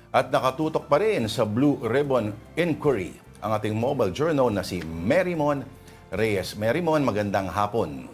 At nakatutok pa rin sa Blue Ribbon Inquiry ang ating mobile journal na si Merymon Reyes. Merymon, magandang hapon.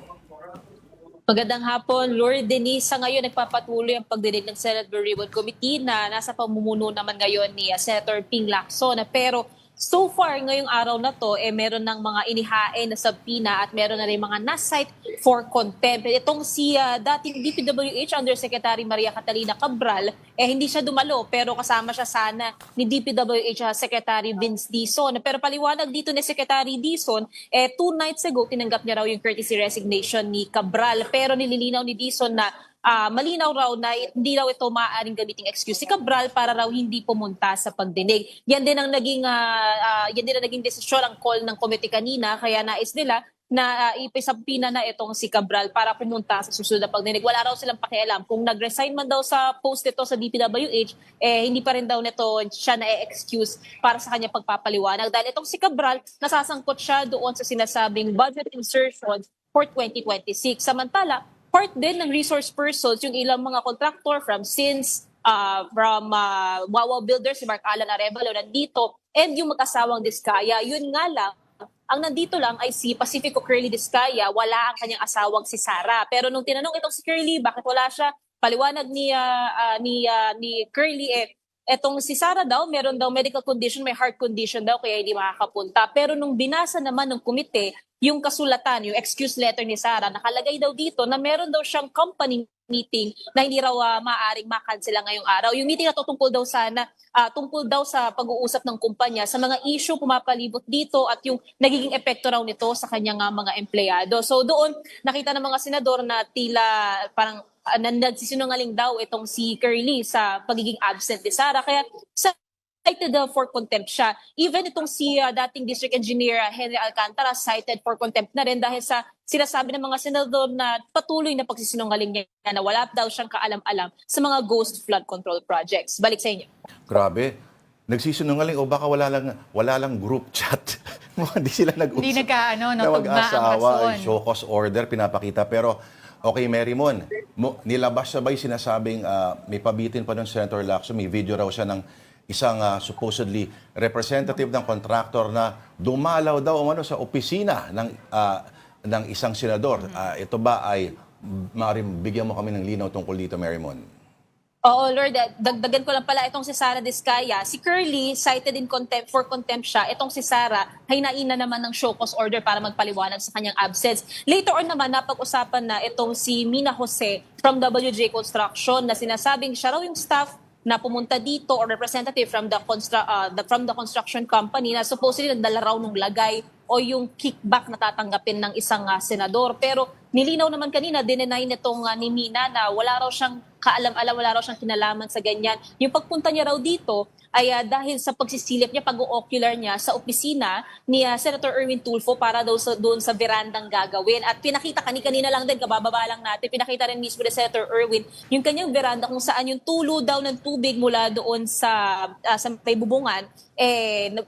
Magandang hapon, Lord Denise. Sa ngayon, nagpapatuloy ang pagdinig ng Senate Blue Ribbon Committee na nasa pamumuno naman ngayon ni Senator Ping Lacson. Pero so far, ngayong araw na to, meron ng mga inihain na subpoena at meron na rin mga na-cite for contempt. Itong si dating DPWH Undersecretary Maria Catalina Cabral, hindi siya dumalo pero kasama siya sana ni DPWH Secretary Vince Dizon. Pero paliwanag dito ni Secretary Dizon, 2 nights ago, tinanggap niya raw yung courtesy resignation ni Cabral. Pero nililinaw ni Dizon na malinaw raw na hindi raw ito maaaring gamiting excuse si Cabral para raw hindi pumunta sa pagdinig. Yan din ang naging desisyon, ang call ng komite kanina, kaya nais nila na ipisabpina na itong si Cabral para pumunta sa susunod na pagdinig. Wala raw silang pakialam kung nag-resign man daw sa post ito sa DPWH, hindi pa rin daw nito siya na-excuse para sa kanya pagpapaliwanag. Dahil itong si Cabral, nasasangkot siya doon sa sinasabing budget insertion for 2026. Samantala, part din ng resource persons yung ilang mga contractor from Wawa Builders, si Mark Alan Arevalo nandito, and yung mag-asawang Diskaya. Yun nga lang, ang nandito lang ay si Pacifico Curly Diskaya, wala ang kanyang asawang si Sara. Pero nung tinanong itong si Curly, bakit wala siya? Paliwanag ni Curly, etong si Sara daw, meron daw medical condition, may heart condition daw, kaya hindi makakapunta. Pero nung binasa naman ng komite, yung kasulatan, yung excuse letter ni Sara, nakalagay daw dito na meron daw siyang company meeting na hindi raw maaaring makansela ngayong araw. Yung meeting na to tungkol daw sa pag-uusap ng kumpanya sa mga issue pumapalibot dito at yung nagiging epekto raw nito sa kanyang mga empleyado. So doon, nakita ng mga senador na tila parang nagsisinungaling daw itong si Curly sa pagiging absent ni Sara. Kaya cited for contempt siya. Even itong si dating District Engineer Henry Alcantara cited for contempt na rin dahil sa sinasabi ng mga senador na patuloy na pagsisinungaling niya na wala daw siyang kaalam-alam sa mga ghost flood control projects. Balik sa inyo. Grabe. Nagsisinungaling o baka wala lang group chat. Hindi sila nag-usap. Hindi nagkaano, no, na mag-asawa, rason. show cause order, pinapakita. Pero, okay, Merymon, nilabas sabay sinasabing may pabitin pa ng Senator Lacson, may video raw siya ng isang supposedly representative ng contractor na dumalaw daw sa opisina ng isang senador. Ito ba ay maaaring bigyan mo kami ng linaw tungkol dito, Merymon? Oo, Lord, dagdagan ko lang pala itong si Sara Diskaya. Si Curly cited in contempt for contempt siya. Itong si Sara, hinaina naman ng show cause order para magpaliwanag sa kanyang absence. Later on naman, napag-usapan na itong si Mina Jose from WJ Construction na sinasabing siya raw yung staff na pumunta dito or representative from the construction company na supposedly nagdala raw ng lagay o yung kickback na tatanggapin ng isang senador. Pero nilinaw naman kanina, dinenay nitong ni Mina na wala raw siyang kaalam-alam, wala raw siyang kinalaman sa ganyan. Yung pagpunta niya raw dito ay dahil sa pagsisilip niya, pag-o-ocular niya sa opisina ni Senator Erwin Tulfo para daw doon sa verandang gagawin. At pinakita kanina lang din, kabababa lang natin, pinakita rin mismo ni Senator Erwin yung kanyang veranda kung saan yung tulo daw ng tubig mula doon sa may bubungan,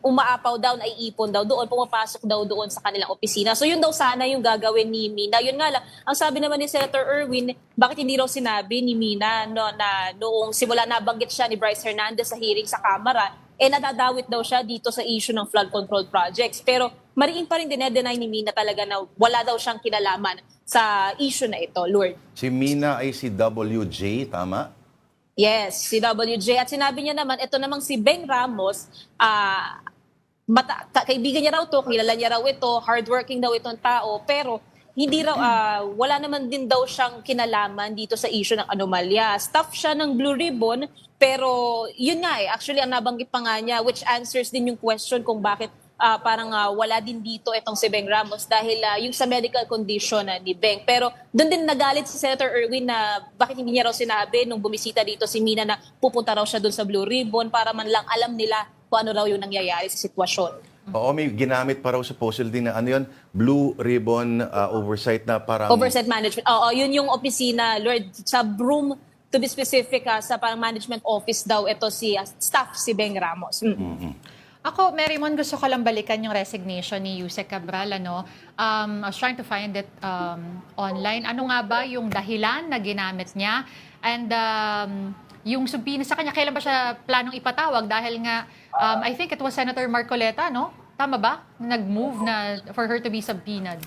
umaapaw daw, naiipon daw doon, pumapasok daw doon sa kanilang opisina. So yun daw sana yung gagawin ni Mina. Yun nga lang, ang sabi naman ni Senator Erwin, bakit hindi raw sinabi ni Mina na noong simula nabanggit siya ni Bryce Hernandez sa hearing sa Kamara, nadadawit daw siya dito sa issue ng flood control projects. Pero mariin pa rin dinedeny ni Mina talaga na wala daw siyang kinalaman sa issue na ito, Lord. Si Mina ay si WJ, tama? Yes, si WJ. At sinabi niya naman, ito namang si Beng Ramos, kaibigan niya raw to, kilala niya raw ito, hardworking daw itong tao, pero hindi raw, wala naman din daw siyang kinalaman dito sa issue ng anomalya. Staff siya ng Blue Ribbon, pero yun nga actually ang nabanggit pa nga niya, which answers din yung question kung bakit wala din dito itong si Beng Ramos dahil yung sa medical condition ni Beng. Pero doon din nagalit si Senator Erwin na bakit hindi niya raw sinabi nung bumisita dito si Mina na pupunta raw siya doon sa Blue Ribbon para man lang alam nila kung ano raw yung nangyayari sa sitwasyon. Oo, may ginamit pa raw supposedly na Blue Ribbon Oversight na parang... Oversight Management. Oo, yun yung opisina, Lord, sa Broome, to be specific, sa parang management office daw ito si staff si Beng Ramos. Ako, Merymon, gusto ko lang balikan yung resignation ni Yusek Cabral. I was trying to find it online. Ano nga ba yung dahilan na ginamit niya? And yung subpoena sa kanya, kailan ba siya planong ipatawag? Dahil nga, I think it was Senator Marcoleta, no? Tama ba? Nag-move na for her to be subpoenaed.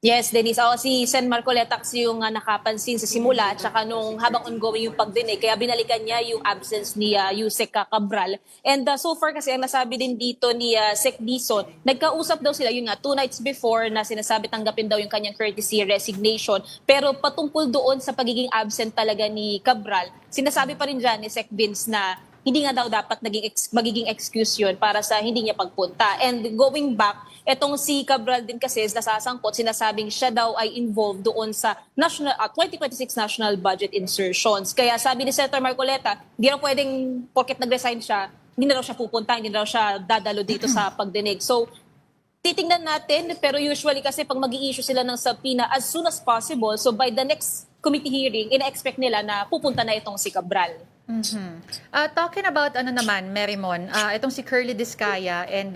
Yes, Denise. Si Sen Marcoleta kasi yung nakapansin sa simula at saka nung habang ongoing yung pagdinig. Kaya binalikan niya yung absence ni Yusek Cabral. And so far kasi ang nasabi din dito ni Sec Dizon, nagkausap daw sila yun nga 2 nights before na sinasabi tanggapin daw yung kanyang courtesy resignation. Pero patungkol doon sa pagiging absent talaga ni Cabral, sinasabi pa rin dyan ni Sec Vince na hindi nga daw dapat magiging excuse yun para sa hindi niya pagpunta. And going back, etong si Cabral din kasi nasasangkot, sinasabing siya daw ay involved doon sa 2026 national budget insertions. Kaya sabi ni Senator Marcoleta, hindi raw pwedeng, porket nag-resign siya, hindi na raw siya pupunta, hindi na raw siya dadalo dito sa pagdinig. So, titingnan natin, pero usually kasi pag mag-i-issue sila ng subpoena as soon as possible, so by the next committee hearing, ina-expect nila na pupunta na itong si Cabral. Talking about Merrimon, itong si Curly Discaya and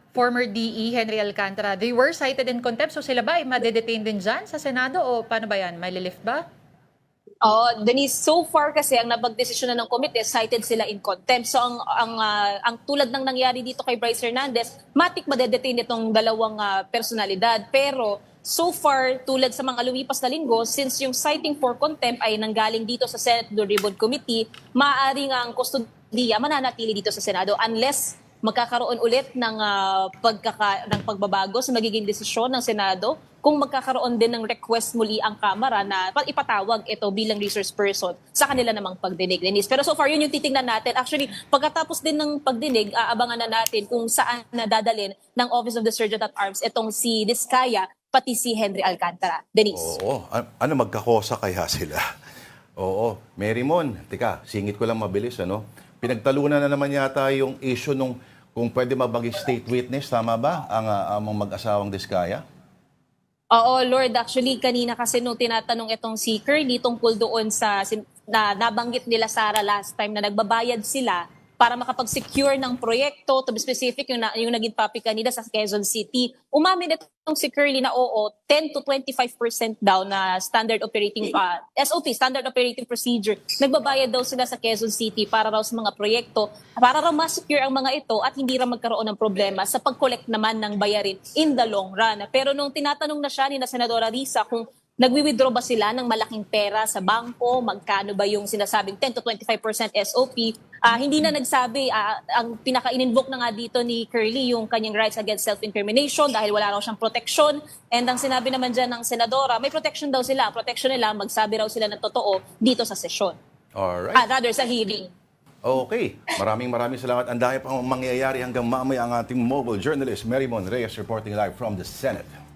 former DE Henry Alcantara, they were cited in contempt. So sila ba ay madedetain din dyan sa Senado o paano ba yan? May lilift ba? Denise, so far kasi ang napagdesisyon na ng komite, cited sila in contempt. So ang tulad ng nangyari dito kay Bryce Hernandez, matik madedetain itong dalawang personalidad. Pero so far, tulad sa mga lumipas na linggo, since yung citing for contempt ay nanggaling dito sa Senate Blue Ribbon Committee, maaaring ang kustodiya mananatili dito sa Senado unless magkakaroon ulit ng pagbabago sa magiging desisyon ng Senado, kung magkakaroon din ng request muli ang Kamara na ipatawag ito bilang resource person sa kanila namang pagdinig, Denise. Pero so far, yun yung titingnan natin. Actually, pagkatapos din ng pagdinig, aabangan na natin kung saan nadadalin ng Office of the Sergeant at Arms itong si Discaya, pati si Henry Alcantara. Denise. Oo. Ano, magkakosa kaya sila? Oo. Merrimon, tika, singit ko lang mabilis, ano? Pinagtalunan na naman yata yung issue nung kung pwede mabaging state witness, tama ba, ang mag-asawang Discaya? Oo, Lord. Actually, kanina kasi nung tinatanong itong si Curly tungkol doon sa na nabanggit nila Sara last time na nagbabayad sila para makapag-secure ng proyekto, to be specific, yung naging topic kanina sa Quezon City. Umamin itong si Curly na oo, 10 to 25% daw na standard operating SOP, standard operating procedure. Nagbabayad daw sila sa Quezon City para raw sa mga proyekto, para raw ma-secure ang mga ito at hindi raw magkaroon ng problema sa pag-collect naman ng bayarin in the long run. Pero nung tinatanong na siya ni Senadora Risa kung nagwi-withdraw ba sila ng malaking pera sa bangko, magkano ba yung sinasabing 10 to 25% SOP, hindi na nagsabi. Ang pinaka-in-invoke na nga dito ni Curly yung kanyang rights against self-incrimination dahil wala raw siyang protection. And ang sinabi naman dyan ng Senadora, may protection daw sila. Protection nila, magsabi raw sila ng totoo dito sa sesyon. Alright. Rather sa hearing. Okay. Maraming salamat. Ang dami pang mangyayari hanggang mamaya ang ating mobile journalist, Merrimon Reyes, reporting live from the Senate.